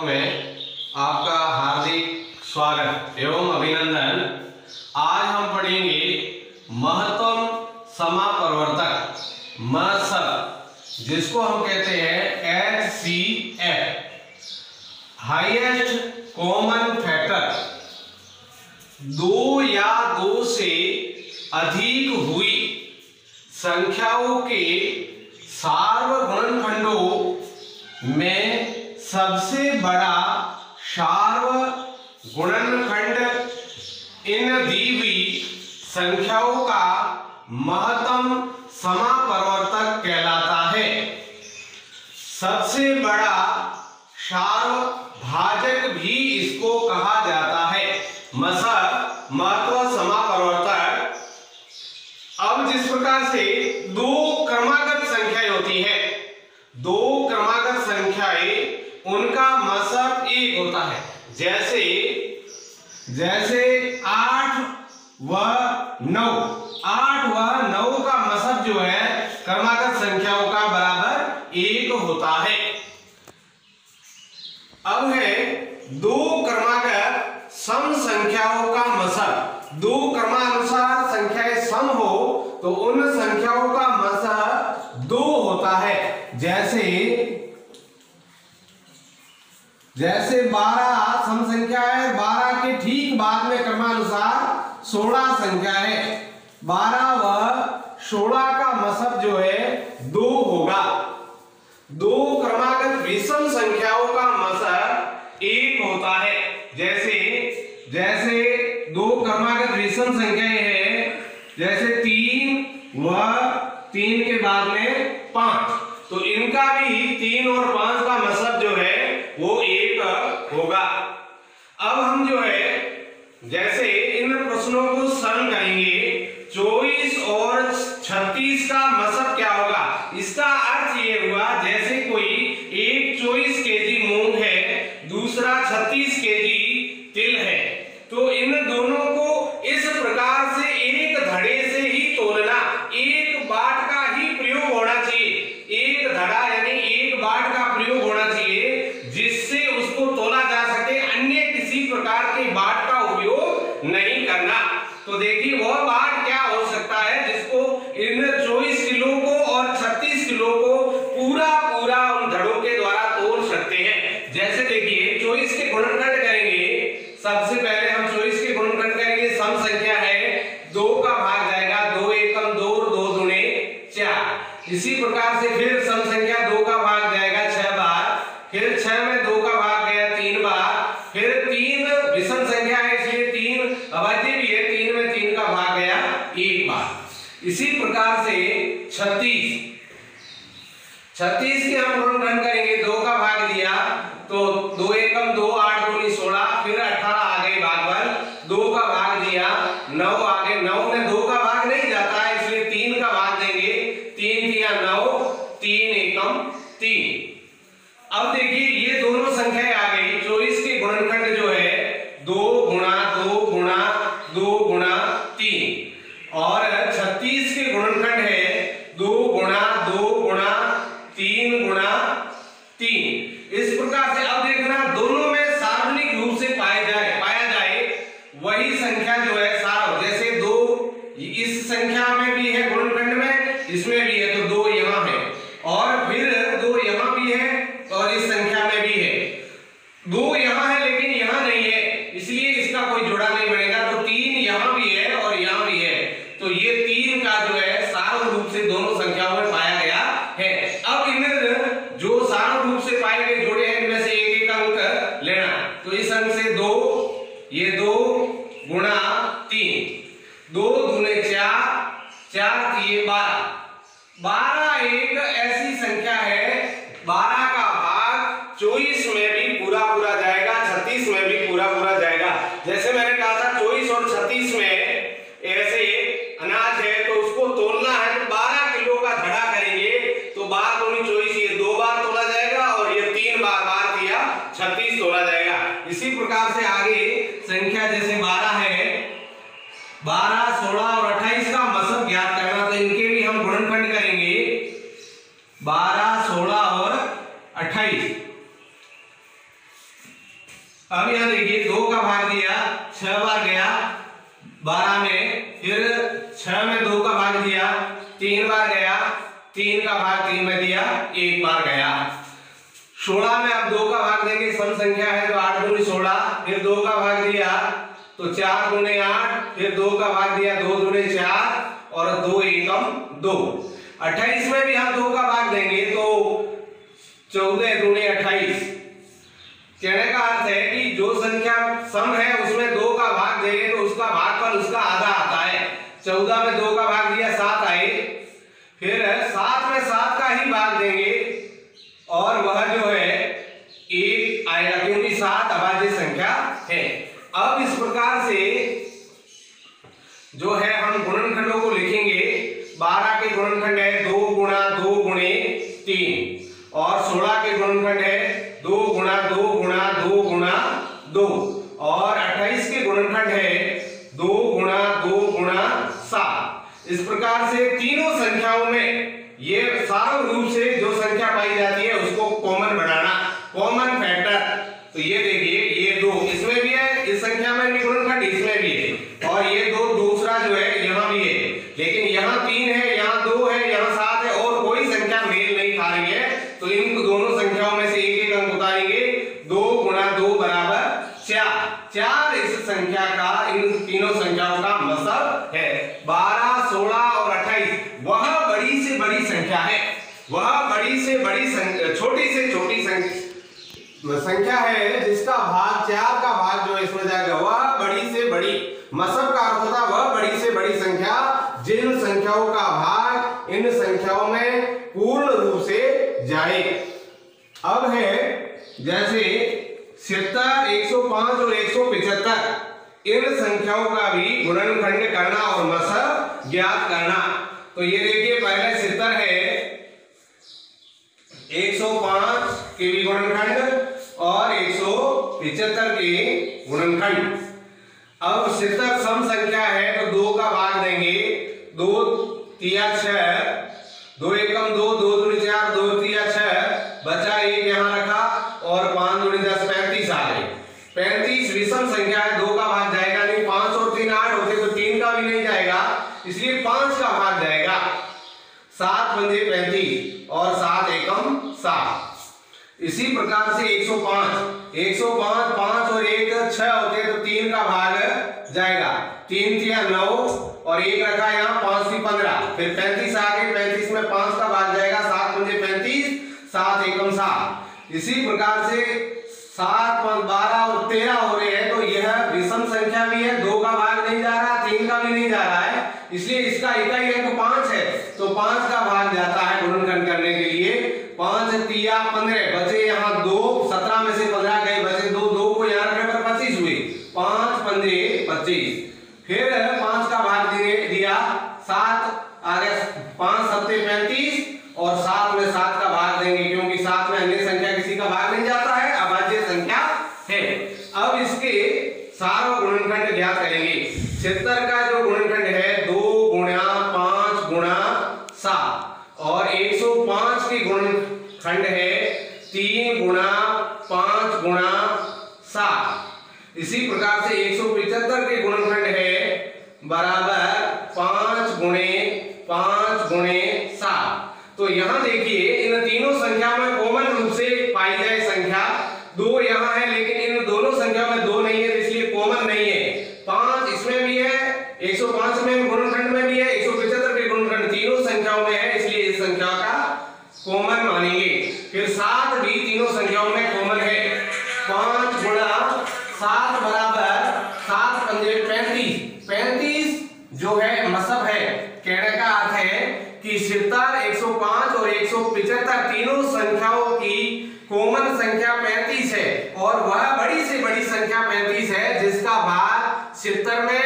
में आपका हार्दिक स्वागत एवं अभिनंदन। आज हम पढ़ेंगे महत्तम समापवर्तक मसर, जिसको हम कहते हैं HCF, हाईएस्ट कॉमन फैक्टर। दो या दो से अधिक हुई संख्याओं के सार्वगुणनखंडों में सबसे बड़ा सार्वगुणनखंड इन दी हुई संख्याओं का महत्तम समापवर्तक कहलाता है। सबसे बड़ा सार्वभाजक भी इसको कहा जाता है। मसर महत्तम समापवर्तक। अब जिस प्रकार से दो क्रमागत संख्याएं होती हैं, दो क्रमागत संख्याएं उनका मसर एक होता है। जैसे 8 व 9, 8 व 9 का मसर जो है क्रमागत संख्याओं का बराबर एक होता है। अब है दो क्रमागत सम संख्याओं का मसर। दो क्रमानुसार संख्याएं सम हो तो उन संख्याओं का मसर 2 होता है। जैसे 12 सम संख्या है, 12 के ठीक बाद में क्रमानुसार 16 संख्या है। 12 व 16 का मसर जो है 2 होगा। दो क्रमागत विषम संख्याओं का मसर 1 होता है। जैसे दो क्रमागत विषम संख्याएं हैं, जैसे 3 व 3 के बाद में 5, तो इनका भी 3 और 5 का मसर जो है वो 1 होगा। अब हम जो है जैसे इन प्रश्नों को सरल करेंगे, 24 और 36 का मसर क्या होगा। इसका अर्थ ये हुआ जैसे कोई एक 24 केजी मूंग है, दूसरा 36 केजी तिल है, तो इन दोनों को इस प्रकार से एक धड़े से ही तोलना, एक बाट का ही प्रयोग होना चाहिए। एक धड़ा यानी एक बाट का प्रयोग होना चाहिए जिससे उसको तोला जा सके, अन्य किसी प्रकार के बाट का उपयोग नहीं करना। तो देखिए वह बाट क्या हो सकता है जिसको इन 24 किलो को और 36 किलो को पूरा उन धड़ों के द्वारा तोल सकते हैं। जैसे देखिए 24 के गुणनखंड करेंगे, सबसे पहले हम 24 के गुणनखंड करेंगे। सम संख्या है, 2 का भाग जाएगा, 2 एकम 2 और 2 दूने 4। इसी प्रकार से फिर सम संख्या 2 का भाग जाएगा 6 बार, फिर 6 में 2 का भाग गया 3 बार, फिर 3 विषम संख्या है इसलिए 3 अभाज्य भी है, 3 में 3 का भाग गया 1 बार। इसी प्रकार से 36 के हम गुणनखंड करेंगे, 2 का भाग दिया तो 2 एकम 2, 8 दूनी 16, फिर 18 आ गए भागफल, 2 का भाग दिया 9 आ गए, 9 में 2 का भाग नहीं जाता है इसलिए 3 का भाग देंगे, 3 दिया 9, 3 एकम 3। अब देखिए ये दोनों संख्याएं आ गई। 24 के गुणनखंड जो है 2 गुणा 2 गुणा 2 गुणा 3 और 36 के गुणनखंड है 2 गुणा 2 गुणा 3 गुणा 3। इस प्रकार से अब देखना दोनों में सार्वजनिक रूप से पाया जाए वही संख्या जो है सार्व। जैसे 2 इस संख्या में भी है गुणनखंड में, इसमें भी है तो 2 यहाँ है और फिर 2 यहाँ भी है और इस संख्या में भी है। 2 यहाँ है लेकिन यहाँ नहीं है इसलिए इसका कोई जोड़ा नहीं बनेगा, तो 3 यहाँ भी है और यहाँ भी है, तो ये 3 का जो है सार्व रूप से दोनों संख्याओं में पाया गया है। अब इन जो सार्व रूप से पाए गए जोड़े हैं इनमें से एक अंक लेना, तो इस अंक से 2, ये 2 गुणा 3, 2 दूने 4, 4 दिए 12। 12 एक ऐसी संख्या है, 12 का भाग 24 में भी पूरा जाएगा, 36 में भी पूरा जाएगा। जैसे मैंने कहा था 24 और 36 में ऐसे अनाज है तो उसको तोलना है तो 12 किलो का धड़ा करेंगे तो 12 दूनी 24, ये 2 बार तोला जाएगा और ये 3 बार दिया 36 तोला जाएगा। इसी प्रकार से आगे संख्या जैसे 12 है, 12, 16 और 28 का मसर ज्ञात करना, तो इनके भी हम गुणनखंड करेंगे 12, 16 और 28। अब यहाँ देखिए 2 का भाग दिया 6 बार गया 12 में, फिर 6 में 2 का भाग दिया 3 बार गया, 3 का भाग 3 में दिया 1 बार गया। 16 में अब 2 का भाग देंगे, सम संख्या है तो 8 दूनी 16, फिर 2 का भाग दिया तो 4 दूने 8, फिर 2 का भाग दिया 2 दूने 4 और 2 एकम 2। 28 में भी हम 2 का भाग देंगे तो 14 दूने 28। कहने का अर्थ है कि जो संख्या सम है उसमें 2 का भाग देंगे तो उसका भागफल उसका आधा आता है। 14 में 2 का भाग दिया 7 आए, फिर 7 में 7 का ही भाग देंगे और वह जो है 1 आएगा, क्योंकि 7 अभाज्य संख्या है। अब इस प्रकार से जो है हम गुणनखंडों को लिखेंगे। 12 के गुणनखंड है 2 गुणा 2 गुणे 3 और 16 के गुणनखंड है 2 गुणा 2 गुणा 2 गुणा 2 और 28 के गुणनखंड है 2 गुणा 2 गुणा 7। इस प्रकार से तीनों संख्याओं में ये सार्वभौमिक रूप से जो संख्या पाई जाती है उसको कॉमन बनाना, कॉमन फैक्टर। तो ये देखिए ये 2 इसमें भी है, इस संख्या में भी गुणनखंड इसमें भी है और ये 2 दूसरा जो है यहाँ भी है, लेकिन यहाँ 3 है, यहाँ 2 है, यहाँ 7 है और कोई संख्या मेल नहीं खा रही है। तो इन दोनों संख्याओं में से एक अंक उतारेंगे। 2 गुणा 2 बराबर 4 इस संख्या का, इन तीनों संख्याओं का मतलब है। 12, 16 और 28 वह बड़ी से बड़ी संख्या है, वह बड़ी से बड़ी छोटी से छोटी संख्या है जिसका भाग 4 का भाग जो इसमें जाएगा वह बड़ी से बड़ी, मतलब का अर्थ होता है वह बड़ी से बड़ी संख्या जिन संख्याओं का भाग इन संख्याओं में पूर्ण रूप से जाए। अब है जैसे 70, 105 और 175 इन संख्याओं का भी गुणनखंड करना और मतलब ज्ञात करना। तो ये देखिए पहले 70 है, 105 के भी गुणनखंड और 175 के गुणनखंड। अब 70 सम संख्या है तो 2 का भाग देंगे, 2 तिया 6, 2 एकम 2, 2 दूनी 4, 2 तिया 6, बचा 1 यहाँ रखा और 5 दूनी 10, 35 आ गए। 35 विषम संख्या है, 2 का भाग जाएगा नहीं, 5 और 3 8 होते तो 3 का भी नहीं जाएगा, इसलिए 5 का भाग जाएगा। 7 पंजे 35 और 7 एकम 7। इसी प्रकार से 105 5 और 1 6 होते तो 3 का भाग जाएगा, 3 तिया 9 और 1 रखा यहाँ, 5 की 15, फिर 35 आ गए, 35 में 5 का भाग जाएगा, 7 पंजे 35, 7 एकम 7। इसी प्रकार से 7 5 12 और 13 हो रहे हैं तो यह विषम संख्या भी है, 2 का भाग नहीं जा रहा, 3 का भी नहीं जा रहा है, इसलिए इसका इकाई अंक 5 है तो 5 का भाग जाता है गुणनखंड करने के लिए। 5 तिया 15, बचे यहाँ 2, 17 में से 15 गए, बचे 2, 2 को यहाँ रखने पर 25 हुए, 5 पंजे 25, फिर 5 का भाग दिया 7 आ गया, 5 सत्ते 35 और 7 में 7 का भाग देंगे क्योंकि 7 में अन्य संख्या किसी का भाग नहीं जाता है, अभाज्य संख्या है। अब इसके सारा गुणनखंड ज्ञात करेंगे। 76 का जो गुणनखंड है 2 गुणा 5 गुणा 7 और 105 की गुणनखंड है 3 गुणा 5 गुणा 7। इसी प्रकार से 175 के गुणनखंड है बराबर 5 गुणे 5 गुणे 7। तो यहाँ देखिए इन तीनों संख्या में कॉमन रूप से पाई जाए संख्या 2 यहाँ है, लेकिन इन दोनों संख्या में 2 नहीं है इसलिए कॉमन नहीं है। 5 इसमें भी है, 105 में गुणनखंड में भी है, 175 के गुणनखंड तीनों संख्याओं में है, इसलिए इस संख्या का कॉमन मानेंगे। फिर 7 भी तीनों संख्याओं में कॉमन है। 5 गुणा 7 बराबर 7 पंजे 35। 35 जो है मतलब है, कहने का अर्थ है कि 70, 105 और 175 तीनों संख्याओं की कॉमन संख्या 35 है और वह बड़ी से बड़ी संख्या 35 है जिसका भाग 70 में